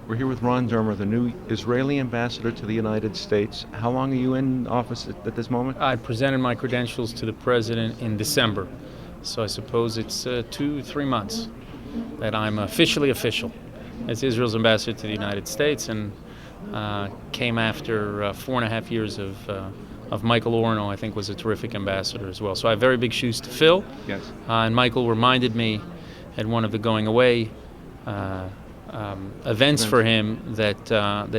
We're here with Ron Dermer, the new Israeli ambassador to the United States. How long are you in office at this moment? I presented my credentials to the president in December, so I suppose it's 2-3 months that I'm officially official as Israel's ambassador to the United States, and came after 4.5 years of Michael Orno. I think was a terrific ambassador as well. So I have very big shoes to fill. Yes. And Michael reminded me at one of the going away events for him that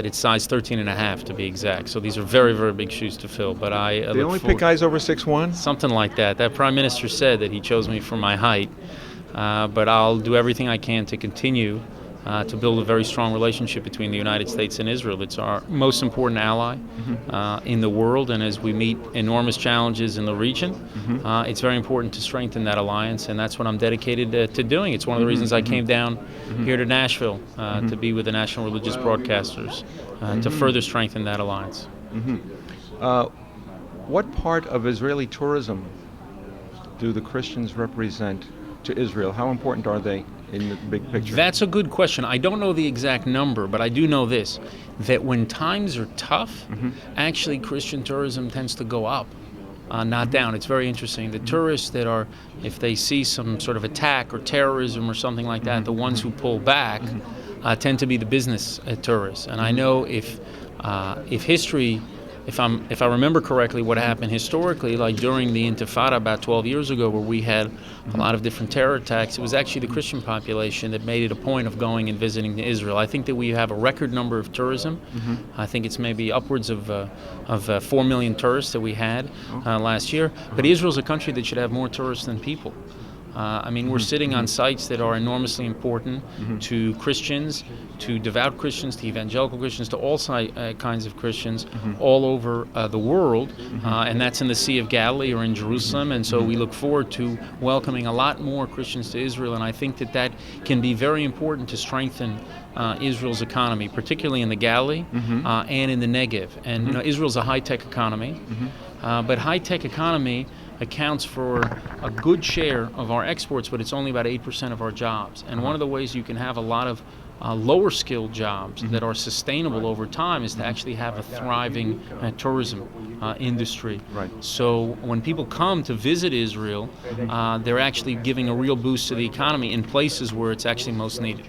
it's size 13.5 to be exact. So these are very, very big shoes to fill. But they only pick guys over 6'1"? Something like that. That prime minister said that he chose me for my height. But I'll do everything I can to continue to build a very strong relationship between the United States and Israel. It's our most important ally in the world, and as we meet enormous challenges in the region, it's very important to strengthen that alliance, and that's what I'm dedicated to doing. It's one of the reasons I came down here to Nashville to be with the national religious broadcasters to further strengthen that alliance. What part of Israeli tourism do the Christians represent to Israel? How important are they in the big picture? That's a good question. I don't know the exact number, but I do know this, that when times are tough, actually Christian tourism tends to go up, not down. It's very interesting. The tourists that are, if they see some sort of attack or terrorism or something like that, the ones who pull back tend to be the business tourists. And I know if history, if I remember correctly, what happened historically, like during the Intifada about 12 years ago, where we had a lot of different terror attacks, it was actually the Christian population that made it a point of going and visiting Israel. I think that we have a record number of tourism. I think it's maybe upwards of 4 million tourists that we had last year. But Israel's a country that should have more tourists than people. I mean, we're sitting on sites that are enormously important to Christians, to devout Christians, to evangelical Christians, to all kinds of Christians all over the world, and that's in the Sea of Galilee or in Jerusalem, and so we look forward to welcoming a lot more Christians to Israel, and I think that can be very important to strengthen Israel's economy, particularly in the Galilee and in the Negev. And you know, Israel's a high-tech economy, but high-tech economy accounts for a good share of our exports, but it's only about 8% of our jobs. And one of the ways you can have a lot of lower skilled jobs that are sustainable over time is to actually have a thriving tourism industry. Right. So when people come to visit Israel, they're actually giving a real boost to the economy in places where it's actually most needed.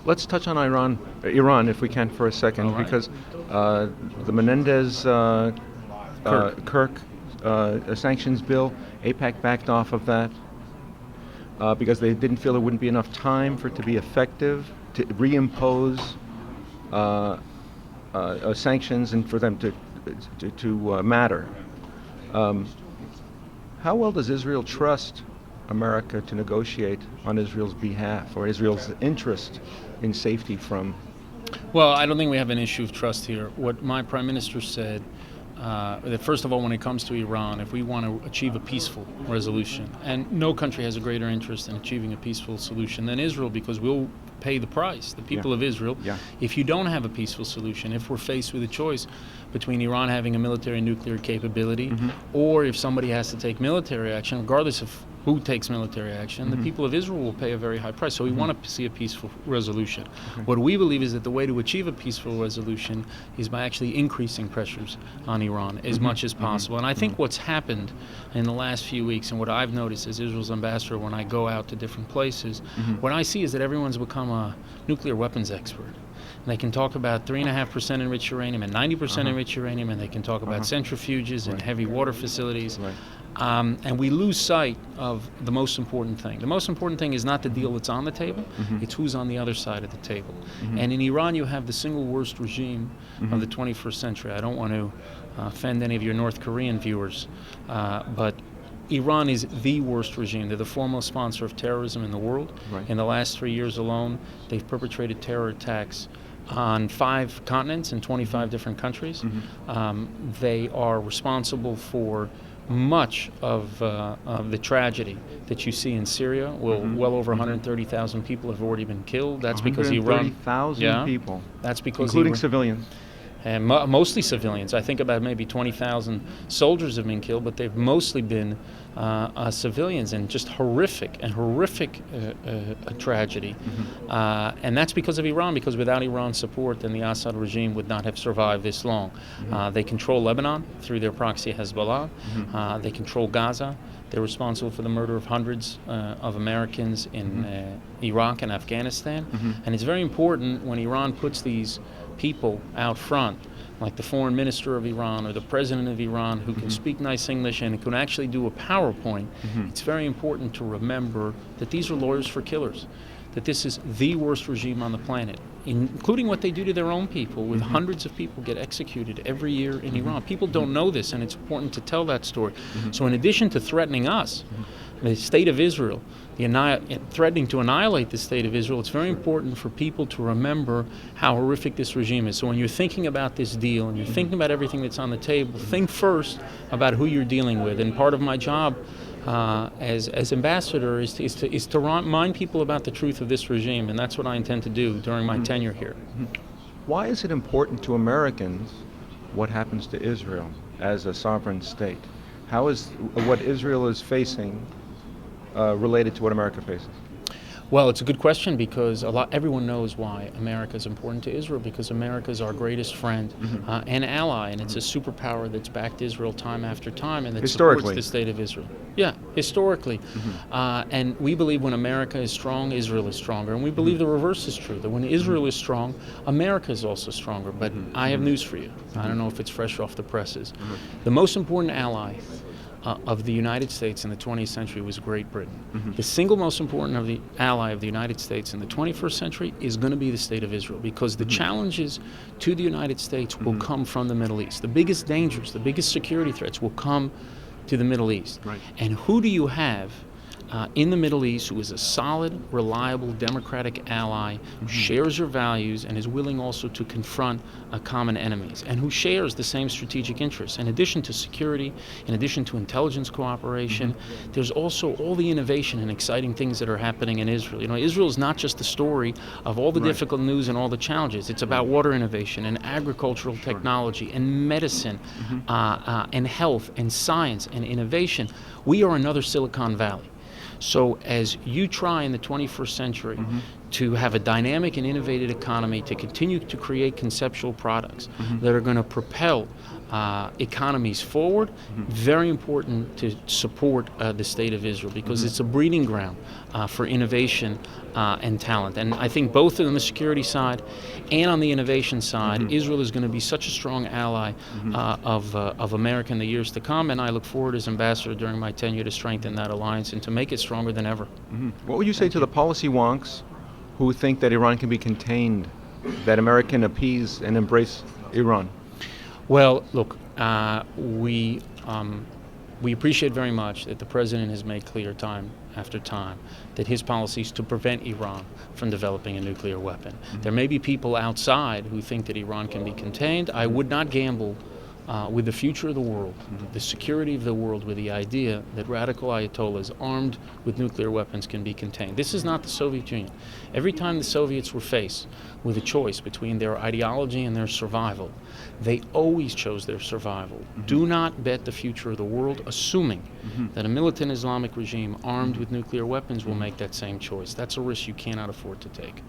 Let's touch on Iran, if we can, for a second, because the Menendez Kirk sanctions bill, AIPAC backed off of that because they didn't feel there wouldn't be enough time for it to be effective to reimpose sanctions and for them to matter. How well does Israel trust America to negotiate on Israel's behalf, or Israel's interest in safety from? Well, I don't think we have an issue of trust here. What my prime minister said, that first of all, when it comes to Iran, if we want to achieve a peaceful resolution, and no country has a greater interest in achieving a peaceful solution than Israel, because we'll pay the price, the people of Israel. If you don't have a peaceful solution, if we're faced with a choice between Iran having a military nuclear capability, or if somebody has to take military action, regardless of who takes military action, the people of Israel will pay a very high price. So we want to see a peaceful resolution. What we believe is that the way to achieve a peaceful resolution is by actually increasing pressures on Iran as much as possible. And I think what's happened in the last few weeks, and what I've noticed as Israel's ambassador when I go out to different places, what I see is that everyone's become a nuclear weapons expert. And they can talk about 3.5% enriched uranium and 90% enriched uranium, and they can talk about centrifuges and heavy water facilities. And we lose sight of the most important thing. The most important thing is not the deal that's on the table, it's who's on the other side of the table. And in Iran, you have the single worst regime of the 21st century. I don't want to offend any of your North Korean viewers, but Iran is the worst regime. They're the foremost sponsor of terrorism in the world. In the last 3 years alone, they've perpetrated terror attacks on 5 continents in 25 different countries. They are responsible for much of the tragedy that you see in Syria. Well over 130,000 people have already been killed. That's because Iran. 130,000 people. That's because including civilians. and mostly civilians. I think about maybe 20,000 soldiers have been killed, but they've mostly been civilians, and just horrific tragedy. And that's because of Iran, because without Iran's support, then the Assad regime would not have survived this long. They control Lebanon through their proxy Hezbollah. They control Gaza. They're responsible for the murder of hundreds of Americans in Iraq and Afghanistan. And it's very important when Iran puts these people out front, like the foreign minister of Iran or the president of Iran, who can speak nice English and can actually do a PowerPoint. It's very important to remember that these are lawyers for killers, that this is the worst regime on the planet, including what they do to their own people, with hundreds of people get executed every year in Iran. People don't know this, and it's important to tell that story. So in addition to threatening us, the state of Israel, threatening to annihilate the state of Israel, it's very important for people to remember how horrific this regime is. So when you're thinking about this deal and you're thinking about everything that's on the table, think first about who you're dealing with. And part of my job as ambassador is to remind people about the truth of this regime, and that's what I intend to do during my tenure here. Why is it important to Americans what happens to Israel as a sovereign state? How is what Israel is facing related to what America faces? Well, it's a good question, because everyone knows why America is important to Israel, because America is our greatest friend and ally, and it's a superpower that's backed Israel time after time, and that supports the state of Israel. Yeah, historically. And we believe when America is strong, Israel is stronger. And we believe the reverse is true, that when Israel is strong, America is also stronger. But I have news for you. I don't know if it's fresh off the presses. The most important ally of the United States in the 20th century was Great Britain. The single most important ally of the United States in the 21st century is going to be the state of Israel, because the challenges to the United States will come from the Middle East. The biggest dangers, the biggest security threats will come to the Middle East. And who do you have in the Middle East who is a solid, reliable, democratic ally, who shares your values and is willing also to confront common enemies, and who shares the same strategic interests? In addition to security, in addition to intelligence cooperation, there's also all the innovation and exciting things that are happening in Israel. You know, Israel is not just the story of all the difficult news and all the challenges. It's about water innovation and agricultural technology and medicine and health and science and innovation. We are another Silicon Valley. So as you try in the 21st century to have a dynamic and innovative economy, to continue to create conceptual products that are going to propel economies forward, very important to support the state of Israel, because it's a breeding ground for innovation and talent. And I think both on the security side and on the innovation side, Israel is going to be such a strong ally of America in the years to come, and I look forward as ambassador during my tenure to strengthen that alliance and to make it stronger than ever. What would you say to the policy wonks who think that Iran can be contained, that America can appease and embrace Iran? Well, look, we appreciate very much that the president has made clear time after time that his policy is to prevent Iran from developing a nuclear weapon. There may be people outside who think that Iran can be contained. I would not gamble with the future of the world, the security of the world, with the idea that radical ayatollahs armed with nuclear weapons can be contained. This is not the Soviet Union. Every time the Soviets were faced with a choice between their ideology and their survival, they always chose their survival. Do not bet the future of the world assuming that a militant Islamic regime armed with nuclear weapons will make that same choice. That's a risk you cannot afford to take.